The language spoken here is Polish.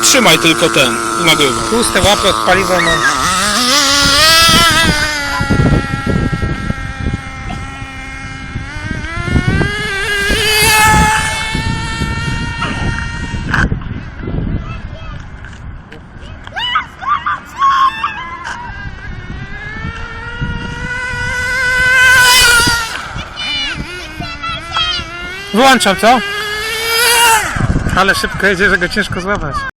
Trzymaj tylko ten i nagrywaj. Tłuste łapy od paliwa mam. Wyłączam, co? Ale szybko jedzie, że go ciężko złapać.